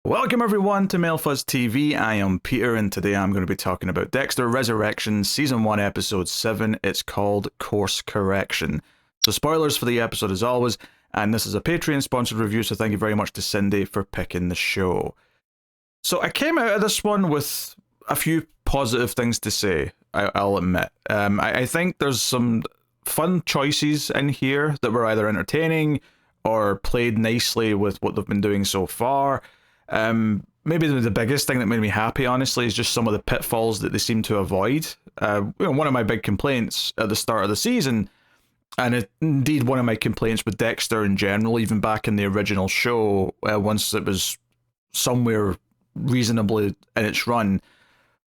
Welcome everyone to Mailfuzz TV. I am Peter and today I'm going to be talking about Dexter Resurrection Season 1 Episode 7. It's called Course Correction. So spoilers for the episode as always, and this is a Patreon sponsored review, so thank you very much to Cindy for picking the show. So I came out of this one with a few positive things to say, I'll admit. I think there's some fun choices in here that were either entertaining or played nicely with what they've been doing so far. Maybe the biggest thing that made me happy, honestly, is just some of the pitfalls that they seem to avoid. One of my big complaints at the start of the season, and indeed one of my complaints with Dexter in general, even back in the original show, once it was somewhere reasonably in its run,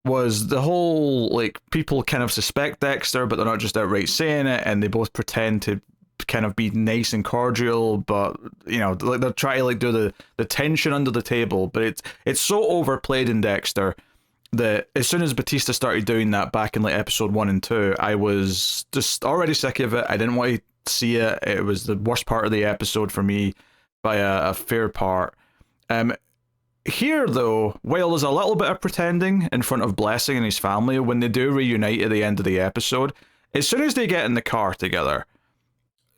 was the whole, like, people kind of suspect Dexter, but they're not just outright saying it, and they both pretend to kind of be nice and cordial, but you know, like they're trying to like do the tension under the table. But it's so overplayed in Dexter that as soon as Batista started doing that back in like episode 1 and 2, I was just already sick of it. I didn't want to see it. It was the worst part of the episode for me by a fair part. Here though, while there's a little bit of pretending in front of Blessing and his family when they do reunite at the end of the episode, as soon as they get in the car together,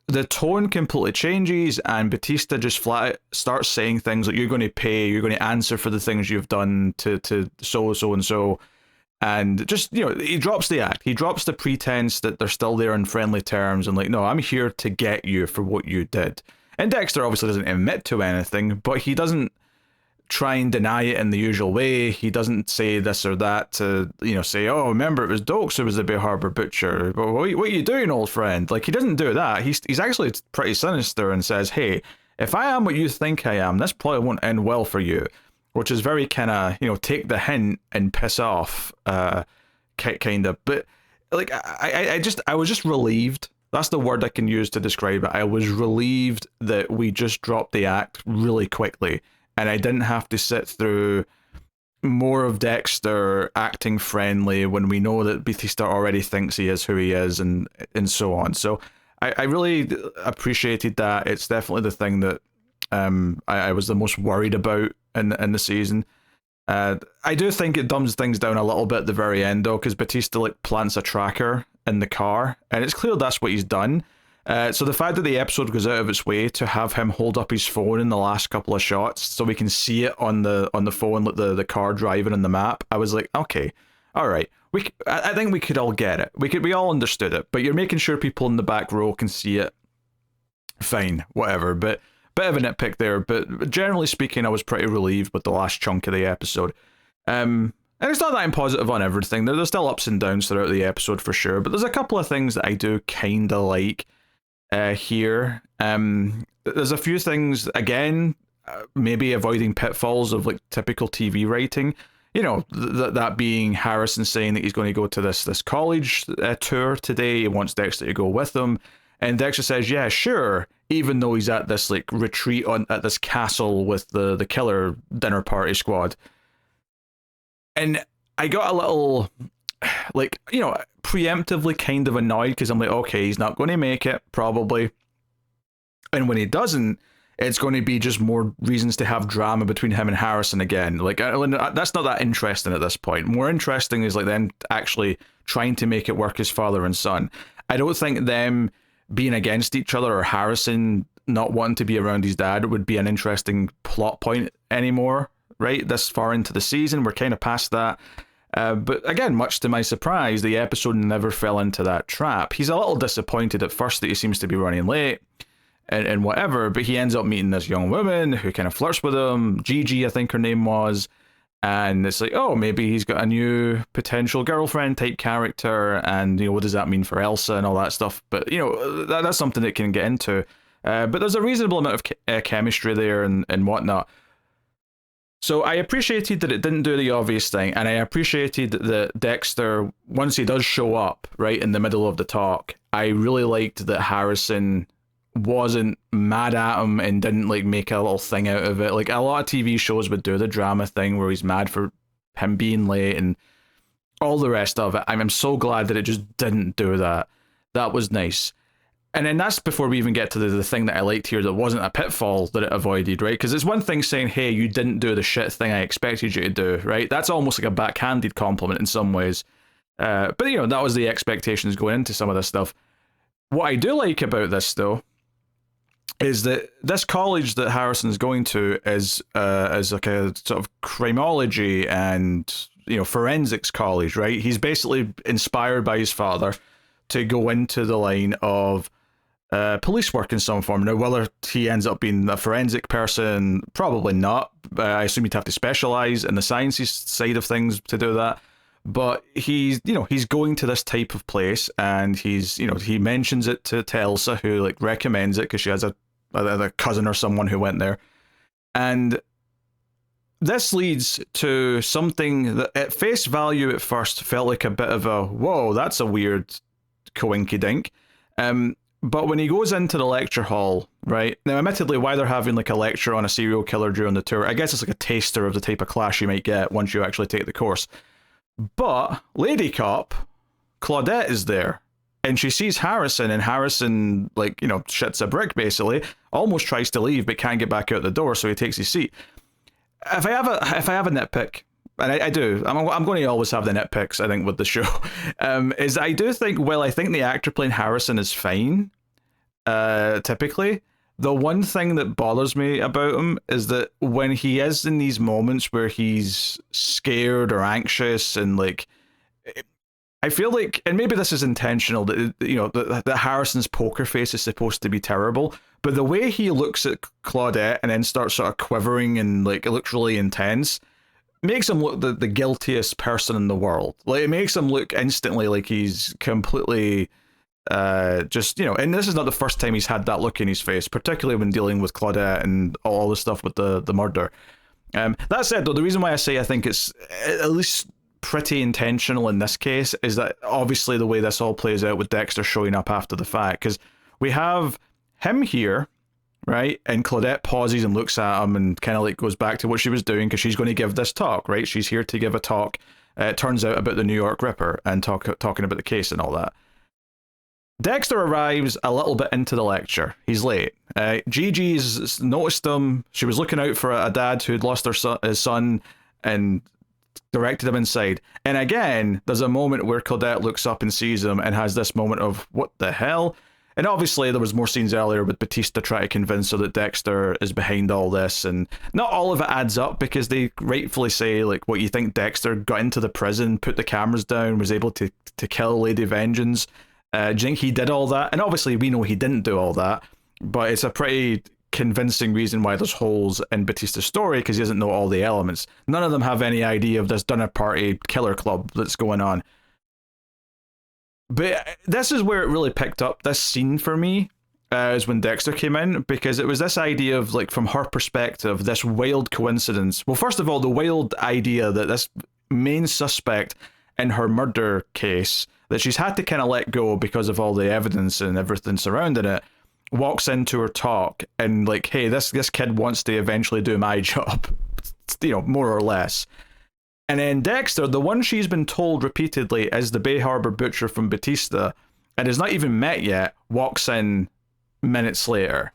the tone completely changes, and Batista just flat starts saying things like, you're going to pay, you're going to answer for the things you've done to so and so. And just, you know, he drops the act. He drops the pretense that they're still there on friendly terms and like, no, I'm here to get you for what you did. And Dexter obviously doesn't admit to anything, but he doesn't try and deny it in the usual way. He doesn't say this or that to, you know, say, oh, remember it was Dokes who was the Bay Harbor butcher. But what are you doing, old friend? Like, he doesn't do that. He's actually pretty sinister and says, hey, if I am what you think I am, this probably won't end well for you. Which is very kind of, you know, take the hint and piss off, kind of. But, like, I was just relieved. That's the word I can use to describe it. I was relieved that we just dropped the act really quickly. And I didn't have to sit through more of Dexter acting friendly when we know that Batista already thinks he is who he is, and so on. So I really appreciated that. It's definitely the thing that I was the most worried about in the season. I do think it dumbs things down a little bit at the very end, though, because Batista like plants a tracker in the car, and it's clear that's what he's done. So the fact that the episode goes out of its way to have him hold up his phone in the last couple of shots so we can see it on the phone, like the car driving on the map, I was like, okay, all right, I think we could all get it. We all understood it, but you're making sure people in the back row can see it. Fine, whatever. But bit of a nitpick there. But generally speaking, I was pretty relieved with the last chunk of the episode. And it's not that I'm positive on everything. There's still ups and downs throughout the episode for sure. But there's a couple of things that I do kind of like. Here, there's a few things, again, maybe avoiding pitfalls of like typical TV writing, you know, that being Harrison saying that he's going to go to this college tour today. He wants Dexter to go with him, and Dexter says, yeah, sure, even though he's at this like retreat at this castle with the killer dinner party squad. And I got a little, like, you know, preemptively kind of annoyed because I'm like, okay, he's not going to make it, probably. And when he doesn't, it's going to be just more reasons to have drama between him and Harrison again. Like, that's not that interesting at this point. More interesting is like them actually trying to make it work as father and son. I don't think them being against each other or Harrison not wanting to be around his dad would be an interesting plot point anymore, right? This far into the season, we're kind of past that. But again, much to my surprise, the episode never fell into that trap. He's a little disappointed at first that he seems to be running late and whatever, but he ends up meeting this young woman who kind of flirts with him, Gigi, I think her name was, and it's like, oh, maybe he's got a new potential girlfriend type character, and, you know, what does that mean for Elsa and all that stuff? But, you know, that's something that can get into. But there's a reasonable amount of chemistry there and whatnot. So I appreciated that it didn't do the obvious thing, and I appreciated that Dexter, once he does show up right in the middle of the talk, I really liked that Harrison wasn't mad at him and didn't like make a little thing out of it. Like, a lot of TV shows would do the drama thing where he's mad for him being late and all the rest of it. I'm so glad that it just didn't do that. That was nice. And then that's before we even get to the thing that I liked here that wasn't a pitfall that it avoided, right? Because it's one thing saying, hey, you didn't do the shit thing I expected you to do, right? That's almost like a backhanded compliment in some ways. But, that was the expectations going into some of this stuff. What I do like about this, though, is that this college that Harrison's going to is like a sort of criminology and, forensics college, right? He's basically inspired by his father to go into the line of police work in some form. Now, whether he ends up being a forensic person, probably not. I assume he'd have to specialize in the sciences side of things to do that. But he's going to this type of place, and he mentions it to Elsa, who like recommends it because she has a cousin or someone who went there, and this leads to something that at face value at first felt like a bit of a whoa, that's a weird coinkydink. But when he goes into the lecture hall, right? Now, admittedly, why they're having like a lecture on a serial killer during the tour, I guess it's like a taster of the type of class you might get once you actually take the course. But Lady Cop, Claudette, is there. And she sees Harrison, and Harrison, shits a brick, basically, almost tries to leave, but can't get back out the door, so he takes his seat. If I have a nitpick, and I do, I'm going to always have the nitpicks, I think, with the show, is I do think, I think the actor playing Harrison is fine, typically. The one thing that bothers me about him is that when he is in these moments where he's scared or anxious and, I feel like, and maybe this is intentional, that Harrison's poker face is supposed to be terrible, but the way he looks at Claudette and then starts sort of quivering and, it looks really intense, makes him look the guiltiest person in the world. It makes him look instantly like he's completely and this is not the first time he's had that look in his face, particularly when dealing with Claudette and all the stuff with the murder. That said, though, the reason why I say I think it's at least pretty intentional in this case is that obviously the way this all plays out with Dexter showing up after the fact, because we have him here, right? And Claudette pauses and looks at him and kind of goes back to what she was doing because she's going to give this talk, right? She's here to give a talk, it turns out, about the New York Ripper and talking about the case and all that. Dexter arrives a little bit into the lecture. He's late. Gigi's noticed him. She was looking out for a dad who'd lost his son and directed him inside. And again, there's a moment where Claudette looks up and sees him and has this moment of, what the hell? And obviously there was more scenes earlier with Batista trying to convince her that Dexter is behind all this, and not all of it adds up because they rightfully say, what you think Dexter got into the prison, put the cameras down, was able to kill Lady Vengeance. Do you think he did all that? And obviously we know he didn't do all that, but it's a pretty convincing reason why there's holes in Batista's story, because he doesn't know all the elements. None of them have any idea of this dinner party killer club that's going on. But this is where it really picked up, this scene for me, is when Dexter came in, because it was this idea of, from her perspective, this wild coincidence. Well, first of all, the wild idea that this main suspect in her murder case, that she's had to kind of let go because of all the evidence and everything surrounding it, walks into her talk and hey, this kid wants to eventually do my job, more or less. And then Dexter, the one she's been told repeatedly is the Bay Harbor butcher from Batista, and has not even met yet, walks in minutes later.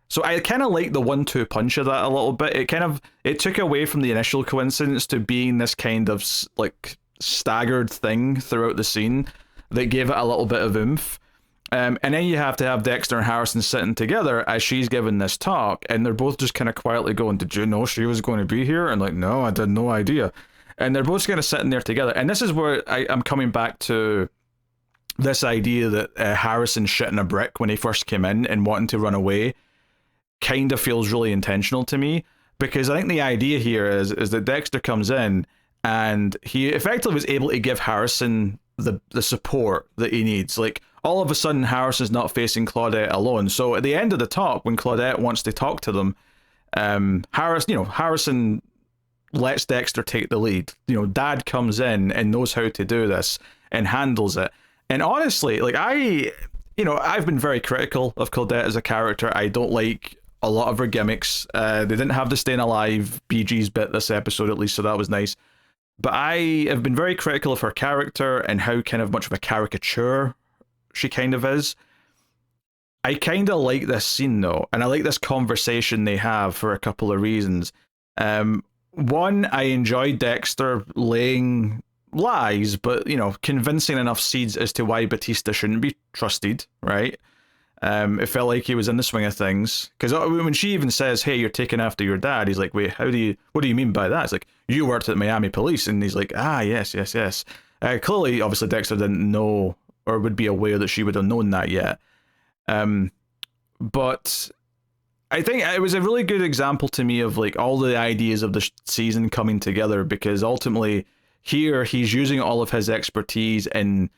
So I kind of like the 1-2 punch of that a little bit. It took away from the initial coincidence to being this kind of staggered thing throughout the scene that gave it a little bit of oomph. And then you have to have Dexter and Harrison sitting together as she's giving this talk, and they're both just kind of quietly going, "Did you know she was going to be here?" And "No, I had no idea." And they're both kind of sitting there together. And this is where I'm coming back to this idea that Harrison shitting a brick when he first came in and wanting to run away kind of feels really intentional to me, because I think the idea here is that Dexter comes in and he effectively was able to give Harrison the support that he needs. All of a sudden, Harrison's not facing Claudette alone. So at the end of the talk, when Claudette wants to talk to them, Harrison lets Dexter take the lead. Dad comes in and knows how to do this and handles it. And honestly, I've been very critical of Claudette as a character. I don't like a lot of her gimmicks. They didn't have the Staying Alive BG's bit this episode, at least, so that was nice. But I have been very critical of her character and how kind of much of a caricature she kind of is. I kind of like this scene though, and I like this conversation they have for a couple of reasons. One, I enjoy Dexter laying lies, but convincing enough seeds as to why Batista shouldn't be trusted, right? It felt like he was in the swing of things, because when she even says, "Hey, you're taking after your dad," he's like, "Wait, what do you mean by that?" It's like, "You worked at Miami Police," and he's like, "Ah, yes, yes, yes." Clearly, obviously, Dexter didn't know or would be aware that she would have known that yet. But I think it was a really good example to me of like all the ideas of the season coming together, because ultimately here he's using all of his expertise in,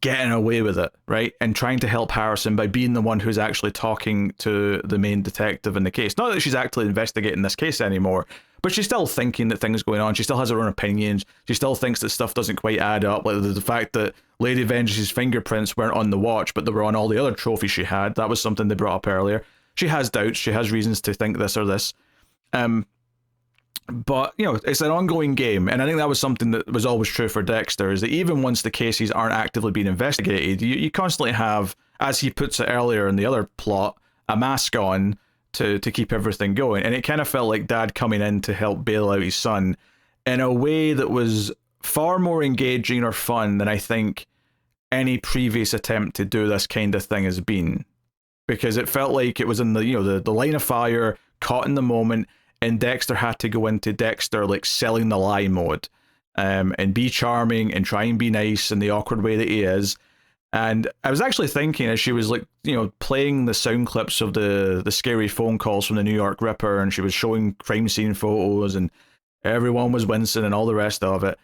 getting away with it, right? And trying to help Harrison by being the one who's actually talking to the main detective in the case. Not that she's actually investigating this case anymore, but she's still thinking that things are going on. She still has her own opinions. She still thinks that stuff doesn't quite add up. Like the fact that Lady Vengeance's fingerprints weren't on the watch, but they were on all the other trophies she had. That was something they brought up earlier. She has doubts. She has reasons to think this or this. But, it's an ongoing game. And I think that was something that was always true for Dexter, is that even once the cases aren't actively being investigated, you constantly have, as he puts it earlier in the other plot, a mask on to keep everything going. And it kind of felt like Dad coming in to help bail out his son in a way that was far more engaging or fun than I think any previous attempt to do this kind of thing has been. Because it felt like it was in the line of fire, caught in the moment, and Dexter had to go into Dexter like selling the lie mode, and be charming and try and be nice in the awkward way that he is. And I was actually thinking, as she was like, playing the sound clips of the scary phone calls from the New York Ripper, and she was showing crime scene photos, and everyone was wincing and all the rest of it.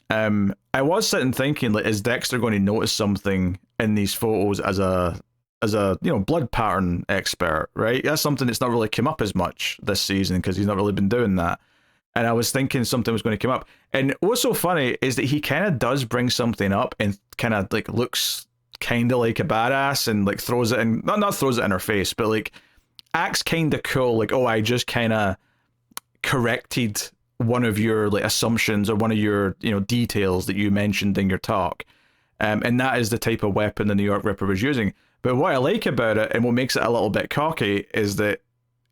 I was sitting thinking, like, is Dexter going to notice something in these photos as a blood pattern expert, right? That's something that's not really come up as much this season, because he's not really been doing that. And I was thinking something was going to come up. And what's so funny is that he kind of does bring something up and kind of like looks kind of like a badass and like throws it in, not throws it in her face, but like acts kind of cool. Like, oh, I just kind of corrected one of your like assumptions or one of your, details that you mentioned in your talk. And that is the type of weapon the New York Ripper was using. But what I like about it, and what makes it a little bit cocky, is that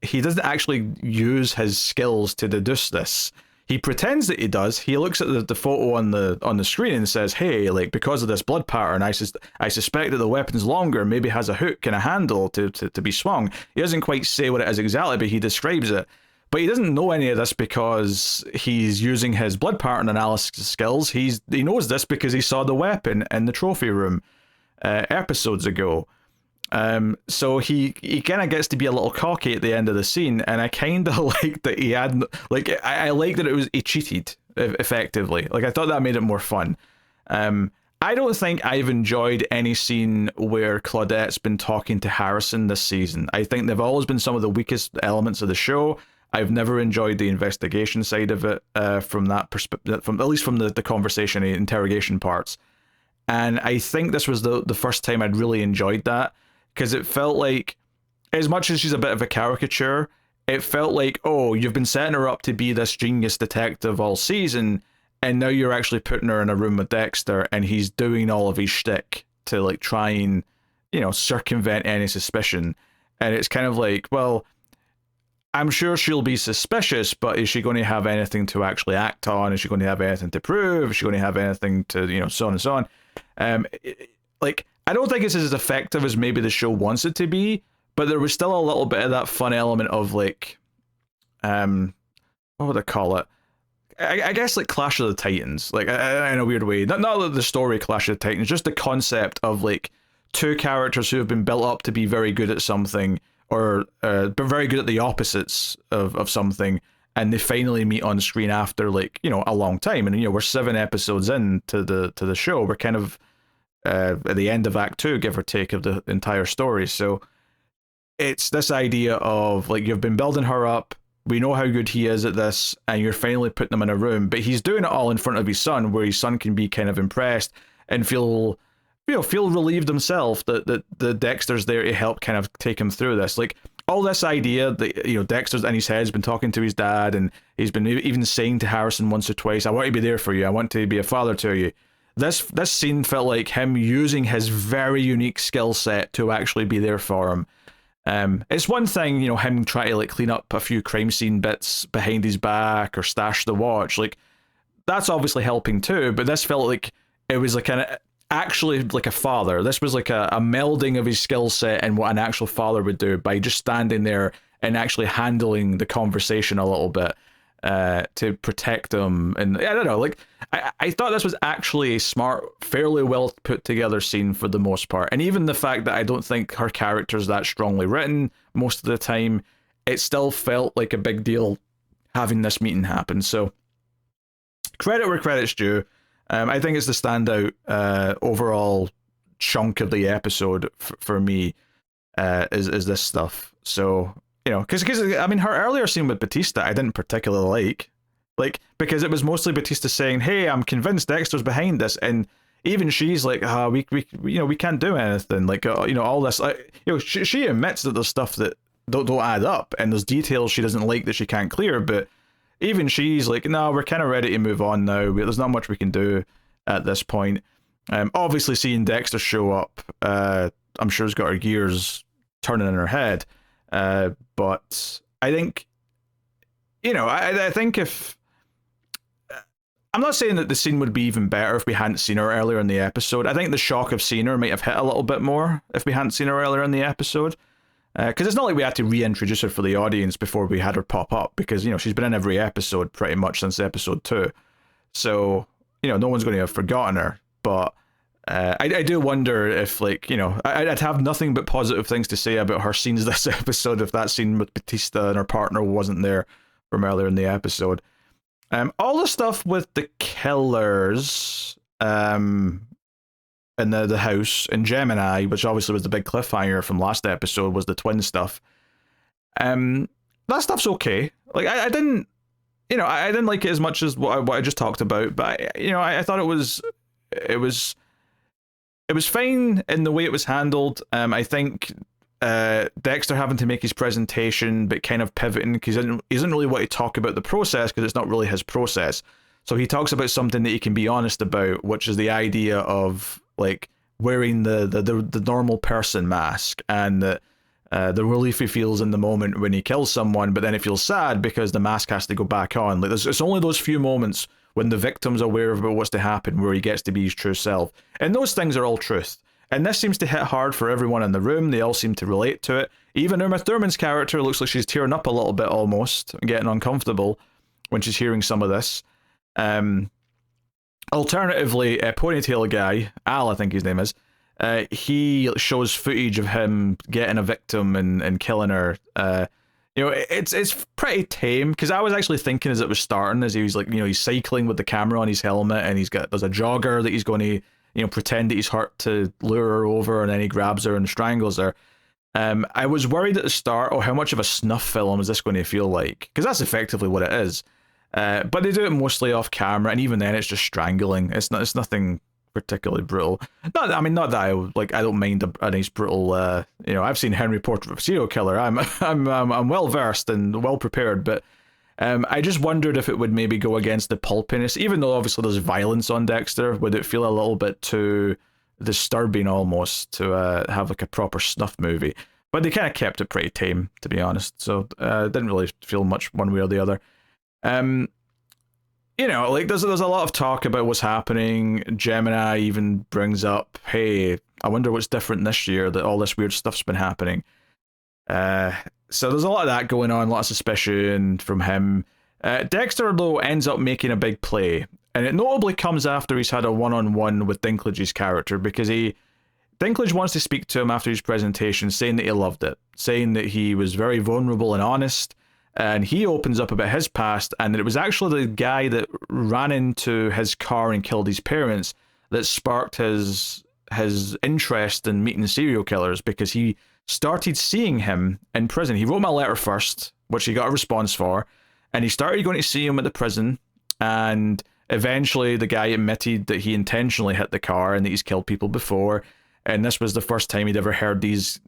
he doesn't actually use his skills to deduce this. He pretends that he does. He looks at the photo on the screen and says, "Hey, like, because of this blood pattern, I suspect that the weapon's longer, maybe has a hook and a handle to be swung." He doesn't quite say what it is exactly, but he describes it. But he doesn't know any of this because he's using his blood pattern analysis skills. He knows this because he saw the weapon in the trophy room episodes ago. So he kind of gets to be a little cocky at the end of the scene, and I kind of like that he had, like, I like that he cheated effectively. Like, I thought that made it more fun. I don't think I've enjoyed any scene where Claudette's been talking to Harrison this season. I think they've always been some of the weakest elements of the show. I've never enjoyed the investigation side of it, from that perspective, at least from the conversation, interrogation parts. And I think this was the first time I'd really enjoyed that, because it felt like, as much as she's a bit of a caricature, it felt like, oh, you've been setting her up to be this genius detective all season, and now you're actually putting her in a room with Dexter, and he's doing all of his shtick to like try and, circumvent any suspicion. And it's kind of like, well, I'm sure she'll be suspicious, but is she going to have anything to actually act on? Is she going to have anything to prove? Is she going to have anything to, so on and so on? Like, I don't think it's as effective as maybe the show wants it to be, but there was still a little bit of that fun element of like, what would I call it? I guess like Clash of the Titans, like in a weird way. Not the story Clash of the Titans, just the concept of like two characters who have been built up to be very good at something, or but very good at the opposites of something, and they finally meet on screen after like, a long time. And we're 7 episodes into the show. We're kind of at the end of Act 2, give or take, of the entire story. So it's this idea of like, you've been building her up, we know how good he is at this, and you're finally putting him in a room, but he's doing it all in front of his son, where his son can be kind of impressed and feel relieved himself that the Dexter's there to help kind of take him through this. Like, all this idea that, Dexter's in his head has been talking to his dad, and he's been even saying to Harrison once or twice, "I want to be there for you, I want to be a father to you." This scene felt like him using his very unique skill set to actually be there for him. It's one thing, him trying to like clean up a few crime scene bits behind his back or stash the watch. Like, that's obviously helping too, but this felt like it was like actually like a father. This was like a melding of his skill set and what an actual father would do by just standing there and actually handling the conversation a little bit to protect him. And I don't know, like I thought this was actually a smart, fairly well put together scene for the most part. And even the fact that I don't think her character's that strongly written most of the time, it still felt like a big deal having this meeting happen. So credit where credit's due. I think it's the standout overall chunk of the episode for me is this stuff. So, because I mean, her earlier scene with Batista, I didn't particularly like, because it was mostly Batista saying, "Hey, I'm convinced Dexter's behind this," and even she's like, we can't do anything. Like, all this, she admits that there's stuff that don't add up, and there's details she doesn't like that she can't clear, but even she's like, no, we're kind of ready to move on now. There's not much we can do at this point. Obviously, seeing Dexter show up, I'm sure has got her gears turning in her head. But I think, I think if... I'm not saying that the scene would be even better if we hadn't seen her earlier in the episode. I think the shock of seeing her might have hit a little bit more if we hadn't seen her earlier in the episode. Because it's not like we had to reintroduce her for the audience before we had her pop up, because she's been in every episode pretty much since episode 2, so no one's going to have forgotten her. But I do wonder if, like, I'd have nothing but positive things to say about her scenes this episode if that scene with Batista and her partner wasn't there from earlier in the episode. All the stuff with the killers in the house in Gemini, which obviously was the big cliffhanger from last episode, was the twin stuff. That stuff's okay. Like, I didn't, I didn't like it as much as what I just talked about, but I thought it was fine in the way it was handled. I think Dexter having to make his presentation, but kind of pivoting because he doesn't really want to talk about the process because it's not really his process. So he talks about something that he can be honest about, which is the idea of like wearing the normal person mask, and the relief he feels in the moment when he kills someone, but then he feels sad because the mask has to go back on. Like, it's only those few moments when the victim's aware of what's to happen where he gets to be his true self, and those things are all truth. And this seems to hit hard for everyone in the room. They all seem to relate to it. Even Uma Thurman's character looks like she's tearing up a little bit almost, getting uncomfortable when she's hearing some of this. Alternatively, a ponytail guy, Al, I think his name is, he shows footage of him getting a victim and killing her. It's pretty tame, because I was actually thinking as it was starting, as he was like, he's cycling with the camera on his helmet, and there's a jogger that he's going to, pretend that he's hurt to lure her over, and then he grabs her and strangles her. I was worried at the start, how much of a snuff film is this going to feel like? Because that's effectively what it is. But they do it mostly off camera, and even then it's just strangling. It's nothing particularly brutal. Not that I don't mind a nice brutal. I've seen Henry Portrait of a Serial Killer. I'm well versed and well prepared, but I just wondered if it would maybe go against the pulpiness, even though obviously there's violence on Dexter. Would it feel a little bit too disturbing almost to have like a proper snuff movie? But they kind of kept it pretty tame, to be honest. So didn't really feel much one way or the other. Like there's a lot of talk about what's happening. Gemini even brings up, hey, I wonder what's different this year that all this weird stuff's been happening. So there's a lot of that going on, a lot of suspicion from him. Dexter, though, ends up making a big play, and it notably comes after he's had a one-on-one with Dinklage's character, because Dinklage wants to speak to him after his presentation, saying that he loved it, saying that he was very vulnerable and honest, and he opens up about his past, and that it was actually the guy that ran into his car and killed his parents that sparked his interest in meeting serial killers, because he started seeing him in prison. He wrote him a letter first, which he got a response for, and he started going to see him at the prison, and eventually the guy admitted that he intentionally hit the car and that he's killed people before, and this was the first time he'd ever heard these,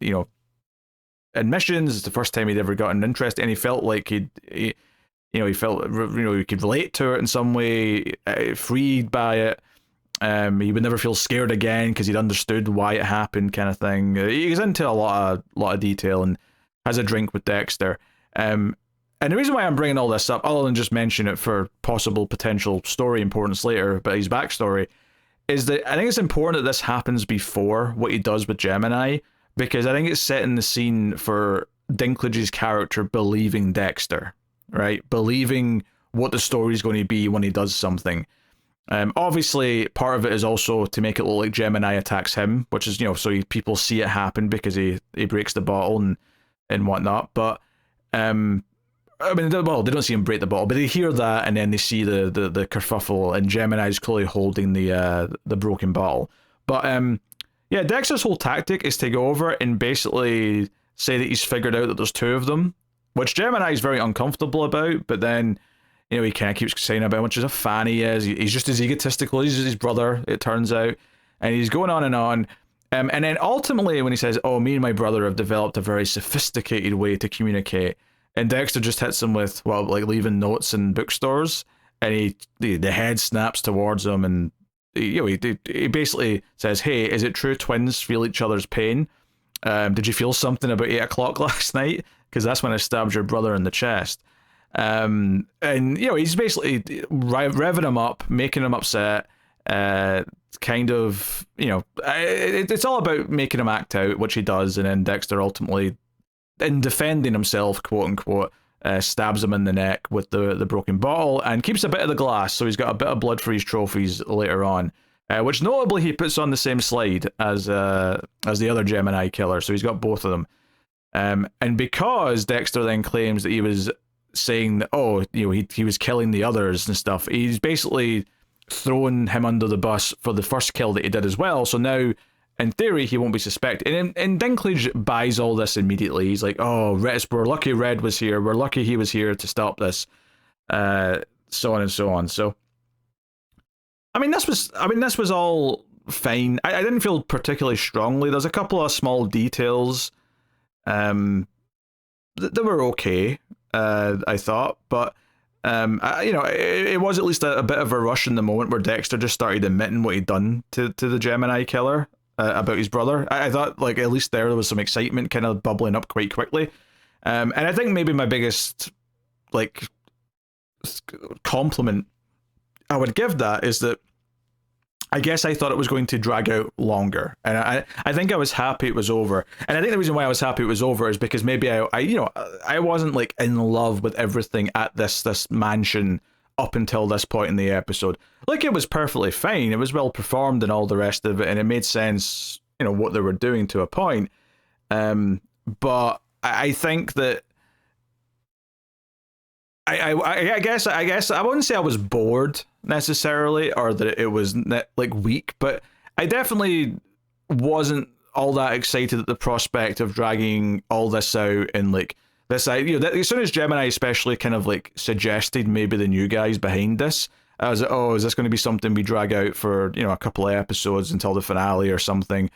admissions. It's the first time he'd ever gotten interest, and he felt like he felt he could relate to it in some way, freed by it. He would never feel scared again because he'd understood why it happened, kind of thing. He goes into a lot of detail and has a drink with Dexter. And the reason why I'm bringing all this up, other than just mention it for possible potential story importance later, but his backstory, is that I think it's important that this happens before what he does with Gemini, because I think it's setting the scene for Dinklage's character believing Dexter, right? Believing what the story is going to be when he does something. Obviously, part of it is also to make it look like Gemini attacks him, which is, so people see it happen because he breaks the bottle and whatnot. But I mean, they don't see him break the bottle, but they hear that, and then they see the kerfuffle, and Gemini's clearly holding the broken bottle. But yeah, Dexter's whole tactic is to go over and basically say that he's figured out that there's two of them, which Gemini is very uncomfortable about. But then, he kind of keeps saying about how much of a fan he is. He's just as egotistical as his brother, it turns out, and he's going on and on. And then ultimately, when he says, "Oh, me and my brother have developed a very sophisticated way to communicate," and Dexter just hits him with, like leaving notes in bookstores, and the head snaps towards him, and he basically says, "Hey, is it true twins feel each other's pain? Did you feel something about 8 o'clock last night? Because that's when I stabbed your brother in the chest." And he's basically revving him up, making him upset. Kind of, it's all about making him act out, which he does, and then Dexter ultimately, in defending himself, quote unquote, stabs him in the neck with the broken bottle and keeps a bit of the glass, so he's got a bit of blood for his trophies later on, which notably he puts on the same slide as the other Gemini killer, so he's got both of them. And because Dexter then claims that he was saying that, he was killing the others and stuff, he's basically throwing him under the bus for the first kill that he did as well. So now, in theory, he won't be suspected. And Dinklage buys all this immediately. He's like, "Oh, we're lucky Red was here. We're lucky he was here to stop this." So on and so on. So, this was all fine. I didn't feel particularly strongly. There's a couple of small details that were okay, I thought, but it was at least a bit of a rush in the moment where Dexter just started admitting what he'd done to the Gemini killer about his brother. I thought, like, at least there was some excitement kind of bubbling up quite quickly. And I think maybe my biggest, like, compliment I would give that is that I guess I thought it was going to drag out longer, and I think I was happy it was over. And I think the reason why I was happy it was over is because maybe I wasn't like in love with everything at this mansion up until this point in the episode. Like, it was perfectly fine, it was well performed and all the rest of it, and it made sense, what they were doing to a point. But I think that I guess I wouldn't say I was bored necessarily, or that it was like weak, but I definitely wasn't all that excited at the prospect of dragging all this out and like this. As soon as Gemini especially kind of like suggested maybe the new guys behind this, I was like, oh, is this going to be something we drag out for a couple of episodes until the finale or something?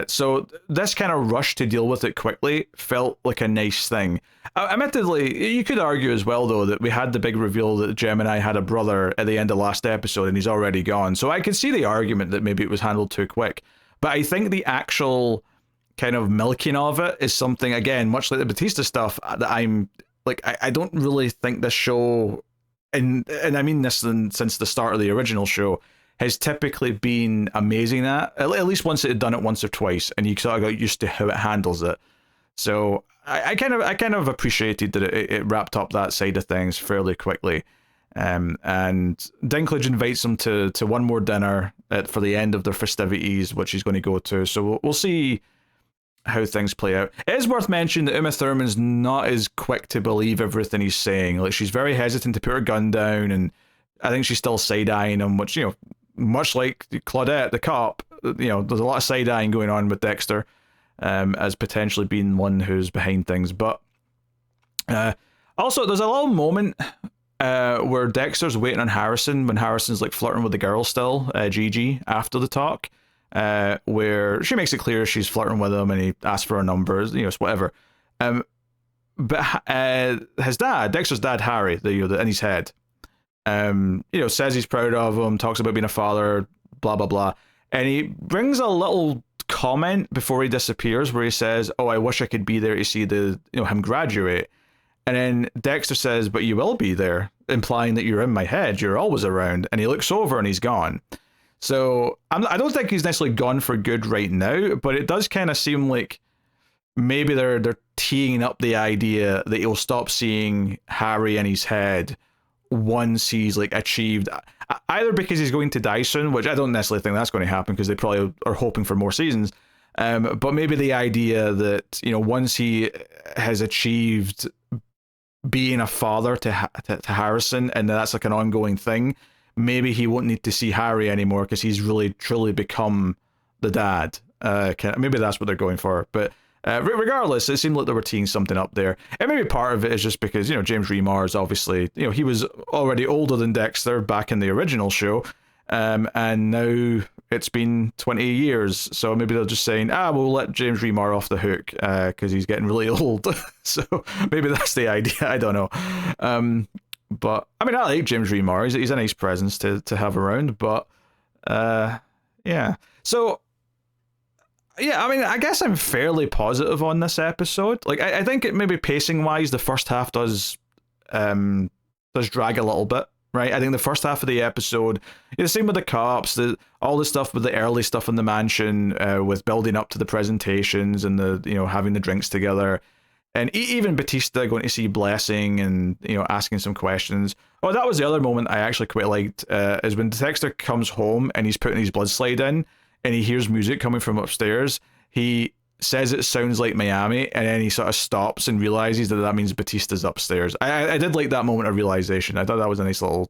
So this kind of rush to deal with it quickly felt like a nice thing. Admittedly, you could argue as well, though, that we had the big reveal that Gemini had a brother at the end of last episode and he's already gone. So I could see the argument that maybe it was handled too quick. But I think the actual kind of milking of it is something, again, much like the Batista stuff, that I'm like, I don't really think this show, and I mean this since the start of the original show, has typically been amazing at least once it had done it once or twice, and you sort of got used to how it handles it. So I kind of appreciated that it wrapped up that side of things fairly quickly. And Dinklage invites him to one more dinner for the end of their festivities, which he's going to go to. So we'll see how things play out. It is worth mentioning that Uma Thurman's not as quick to believe everything he's saying. Like, she's very hesitant to put her gun down, and I think she's still side-eyeing him, which, much like Claudette, the cop, there's a lot of side-eyeing going on with Dexter, as potentially being one who's behind things. But also, there's a little moment where Dexter's waiting on Harrison when Harrison's like flirting with the girl still, Gigi, after the talk, where she makes it clear she's flirting with him and he asks for her numbers, it's whatever. But his dad, Dexter's dad, Harry, in his head, says he's proud of him, talks about being a father, blah, blah, blah. And he brings a little comment before he disappears where he says, oh, I wish I could be there to see him graduate. And then Dexter says, but you will be there, implying that you're in my head. You're always around. And he looks over and he's gone. So I don't think he's necessarily gone for good right now, but it does kind of seem like maybe they're teeing up the idea that he'll stop seeing Harry in his head once he's like achieved, either because he's going to die soon, which I don't necessarily think that's going to happen because they probably are hoping for more seasons. But maybe the idea that, once he has achieved being a father to Harrison, and that's like an ongoing thing, maybe he won't need to see Harry anymore because he's really truly become the dad. Maybe that's what they're going for. But regardless, it seemed like they were teeing something up there. And maybe part of it is just because, James Remar is obviously, he was already older than Dexter back in the original show. And now it's been 20 years. So maybe they're just saying, we'll let James Remar off the hook because he's getting really old. So maybe that's the idea. I don't know. But I mean, I like James Remar. He's a nice presence to have around. But yeah. So yeah, I mean, I guess I'm fairly positive on this episode. Like, I think it maybe pacing wise, the first half does drag a little bit. Right, I think the first half of the episode, the same with the cops, all the stuff with the early stuff in the mansion, with building up to the presentations and the having the drinks together, and even Batista going to see Blessing and asking some questions. Oh, that was the other moment I actually quite liked, is when Dexter comes home and he's putting his blood slide in, and he hears music coming from upstairs. He says it sounds like Miami, and then he sort of stops and realizes that means Batista's upstairs. I did like that moment of realization. I thought that was a nice little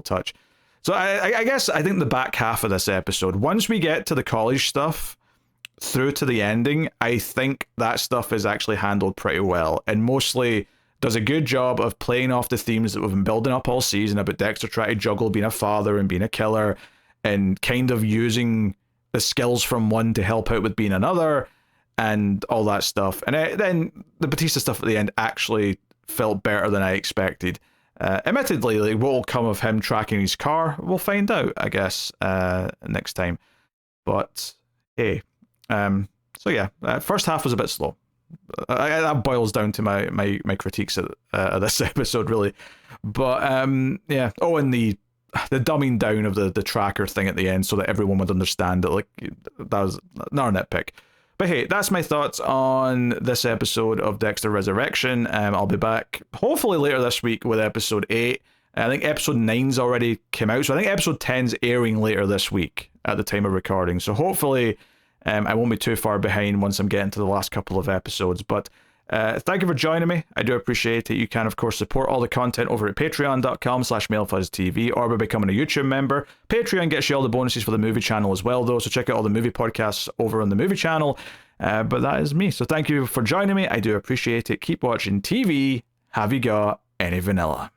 touch. So I guess I think the back half of this episode, once we get to the college stuff through to the ending, I think that stuff is actually handled pretty well, and mostly does a good job of playing off the themes that we've been building up all season about Dexter trying to juggle being a father and being a killer, and kind of using the skills from one to help out with being another, and all that stuff. And then the Batista stuff at the end actually felt better than I expected. Admittedly, like, what will come of him tracking his car, we'll find out, I guess, next time. But hey, so yeah, first half was a bit slow. That boils down to my critiques of this episode, really. But yeah. Oh, and the dumbing down of the tracker thing at the end so that everyone would understand it. Like, that was not a nitpick. But hey, that's my thoughts on this episode of Dexter Resurrection. I'll be back hopefully later this week with episode 8. I think episode 9's already come out, so I think episode 10's airing later this week at the time of recording. So hopefully I won't be too far behind once I'm getting to the last couple of episodes. But thank you for joining me. I do appreciate it. You can, of course, support all the content over at patreon.com/MailFuzzTV or by becoming a YouTube member. Patreon gets you all the bonuses for the movie channel as well, though, so check out all the movie podcasts over on the movie channel. But that is me. So thank you for joining me. I do appreciate it. Keep watching TV. Have you got any vanilla?